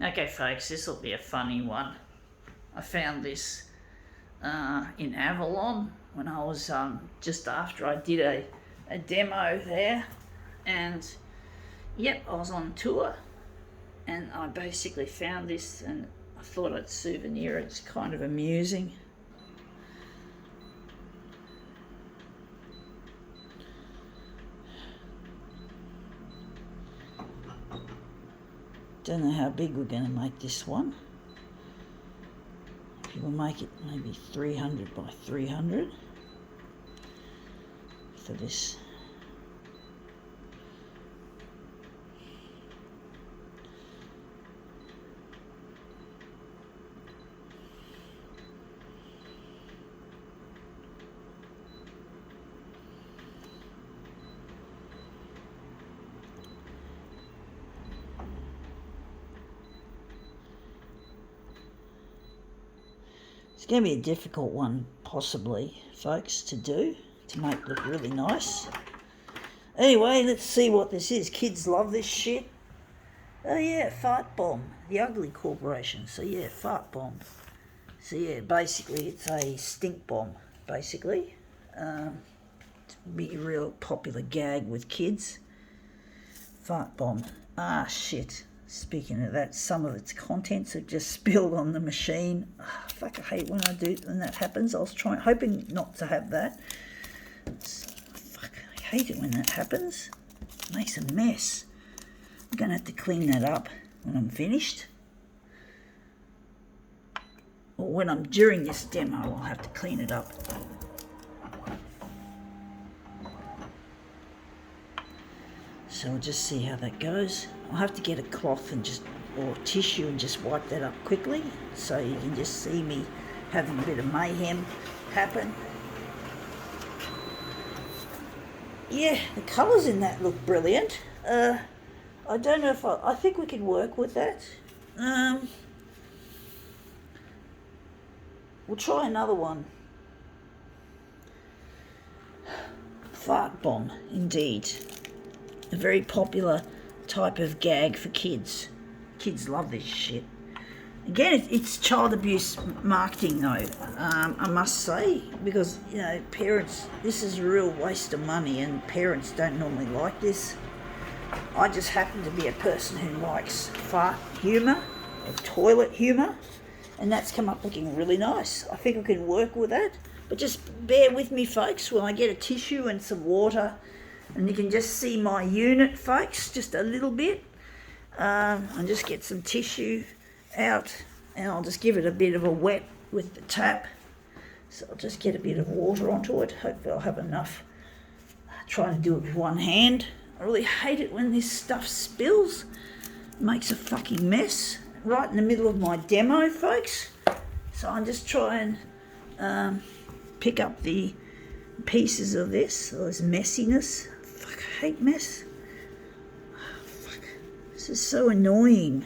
Okay, folks, this will be a funny one. I found this in Avalon when I was just after I did a demo there, and yep, I was on tour, and I basically found this, and I thought I'd souvenir it. It's kind of amusing. Don't know how big we're going to make this one. We'll make it maybe 300 by 300 for this. It's going to be a difficult one, possibly, folks, to do, to make look really nice. Anyway, let's see what this is. Kids love this shit. Oh yeah, Fart Bomb, the Ugly Corporation. So yeah, Fart Bomb. So yeah, basically it's a stink bomb, basically. Be a real popular gag with kids. Fart Bomb. Ah, shit. Speaking of that, some of its contents have just spilled on the machine. Fuck, I hate when that happens. I was hoping not to have that. Fuck, I hate it when that happens. It makes a mess. I'm going to have to clean that up when I'm finished. Or when I'm during this demo, I'll have to clean it up. So we'll just see how that goes. I'll have to get a cloth or tissue and just wipe that up quickly so you can just see me having a bit of mayhem happen. Yeah, the colours in that look brilliant. I don't know if I think we can work with that. We'll try another one. Fart Bomb, indeed. A very popular type of gag for kids. Kids love this shit. Again, it's child abuse marketing though, I must say, because, you know, parents, this is a real waste of money and parents don't normally like this. I just happen to be a person who likes fart humour, or toilet humour, and that's come up looking really nice. I think I can work with that, but just bear with me, folks, when I get a tissue and some water. And you can just see my unit, folks, just a little bit. I'll just get some tissue out and I'll just give it a bit of a wet with the tap. So I'll just get a bit of water onto it. Hopefully I'll have enough. Trying to do it with one hand. I really hate it when this stuff spills. It makes a fucking mess right in the middle of my demo, folks. So I'm just trying to pick up the pieces of this messiness. Fuck, I hate mess. Fuck, this is so annoying.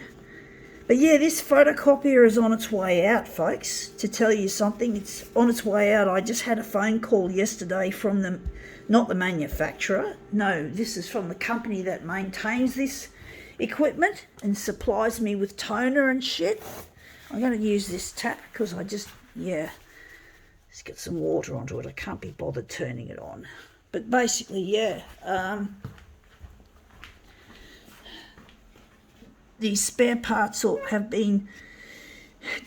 But yeah, this photocopier is on its way out, folks. To tell you something, it's on its way out. I just had a phone call yesterday from not the manufacturer. No, this is from the company that maintains this equipment and supplies me with toner and shit. I'm going to use this tap because let's get some water onto it. I can't be bothered turning it on. But basically, yeah, the spare parts have been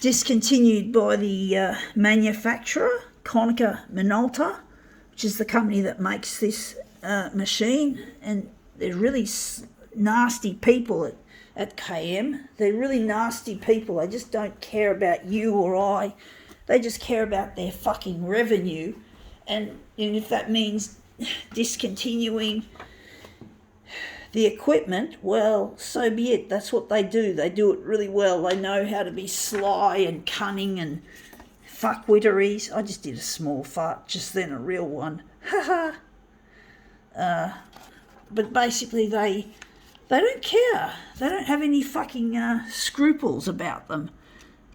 discontinued by the manufacturer, Konica Minolta, which is the company that makes this machine. And they're really nasty people at KM. They're really nasty people. They just don't care about you or I. They just care about their fucking revenue. And if that means discontinuing the equipment, well, so be it. That's what they do. They do it really well. They know how to be sly and cunning and fuckwitteries. I just did a small fart, just then a real one. Haha. But basically they don't care. They don't have any fucking scruples about them.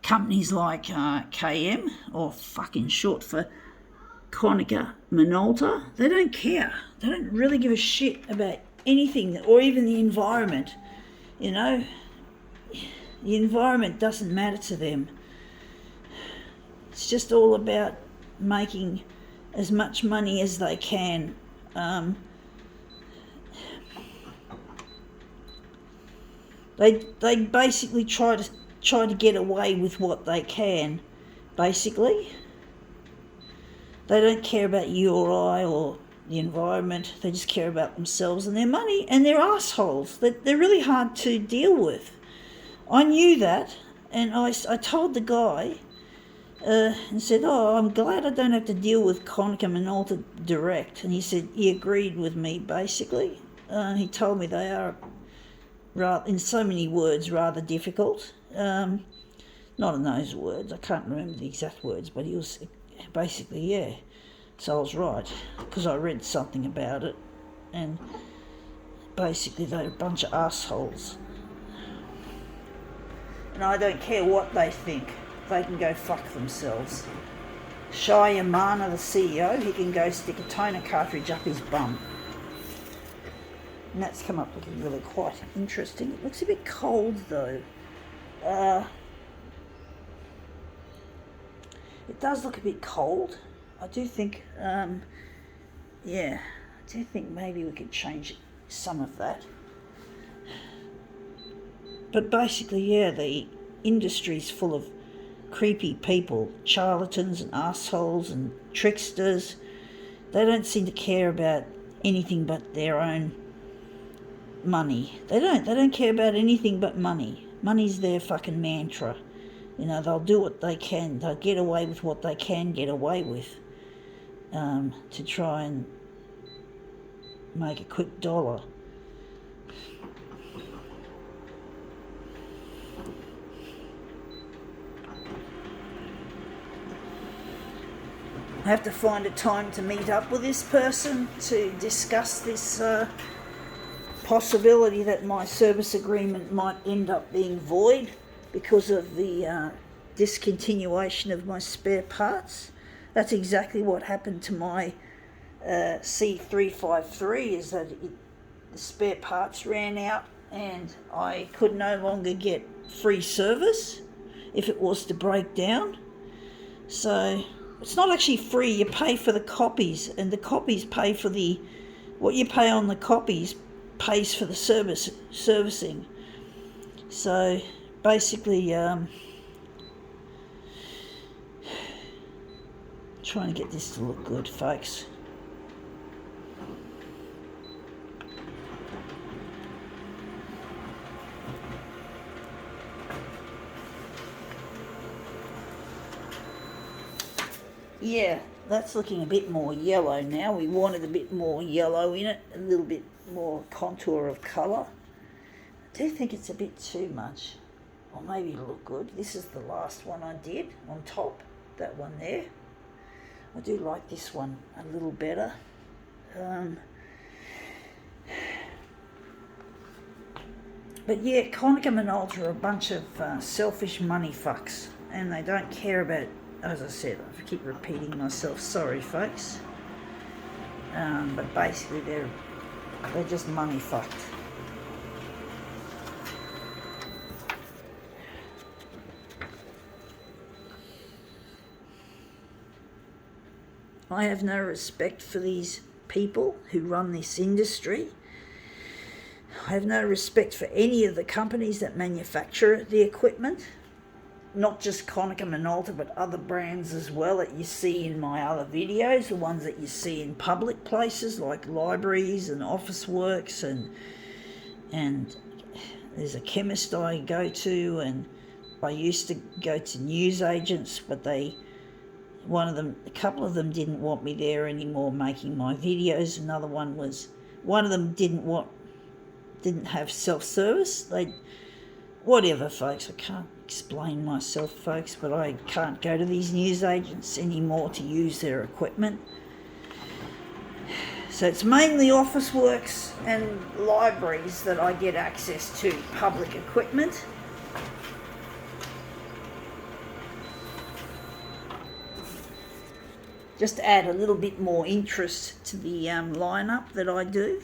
Companies like KM, or fucking short for Konica Minolta, they don't care. They don't really give a shit about anything, or even the environment, you know. The environment doesn't matter to them. It's just all about making as much money as they can. They basically try to get away with what they can. Basically, they don't care about you or I or the environment. They just care about themselves and their money, and they're assholes. They're really hard to deal with. I knew that, and I told the guy and said, "Oh, I'm glad I don't have to deal with Konica Minolta direct." And he agreed with me, basically. He told me they are, in so many words, rather difficult. Not in those words, I can't remember the exact words, but he was basically, yeah. So I was right, because I read something about it, and basically they're a bunch of assholes. And I don't care what they think. They can go fuck themselves. Shai Yamana, the CEO, he can go stick a toner cartridge up his bum. And that's come up looking really quite interesting. It looks a bit cold though. It does look a bit cold. I do think, I do think maybe we could change some of that. But basically, yeah, the industry's full of creepy people, charlatans and assholes and tricksters. They don't seem to care about anything but their own money. They don't care about anything but money. Money's their fucking mantra. You know, they'll do what they can. They'll get away with what they can get away with to try and make a quick dollar. I have to find a time to meet up with this person to discuss this possibility that my service agreement might end up being void because of the discontinuation of my spare parts. That's exactly what happened to my C353, is that the spare parts ran out and I could no longer get free service if it was to break down. So it's not actually free. You pay for the copies, and the copies pay for what you pay on the copies pays for the servicing. So basically, trying to get this to look good, folks. Yeah, that's looking a bit more yellow now. We wanted a bit more yellow in it, a little bit more contour of colour. I do think it's a bit too much. Or maybe it'll look good. This is the last one I did on top, that one there. I do like this one a little better. But yeah, Konica Minolta are a bunch of selfish money fucks, and they don't care about, as I said, I keep repeating myself, sorry folks. But basically they're just money fucked. I have no respect for these people who run this industry. I have no respect for any of the companies that manufacture the equipment. Not just Konica Minolta, but other brands as well that you see in my other videos, the ones that you see in public places like libraries and office works, and there's a chemist I go to, and I used to go to newsagents, but a couple of them didn't want me there anymore making my videos. One of them didn't have self-service. Whatever, folks, I can't explain myself, folks, but I can't go to these newsagents anymore to use their equipment. So it's mainly office works and libraries that I get access to public equipment. Just to add a little bit more interest to the lineup that I do,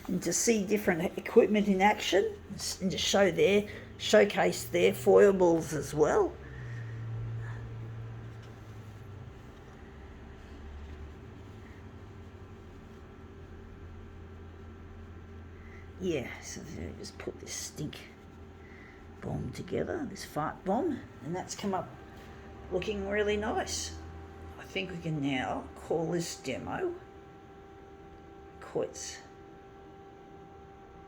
and to see different equipment in action, and to show their showcased there, foibles as well. Yeah, so just put this stink bomb together, this fart bomb, and that's come up looking really nice. I think we can now call this demo quits.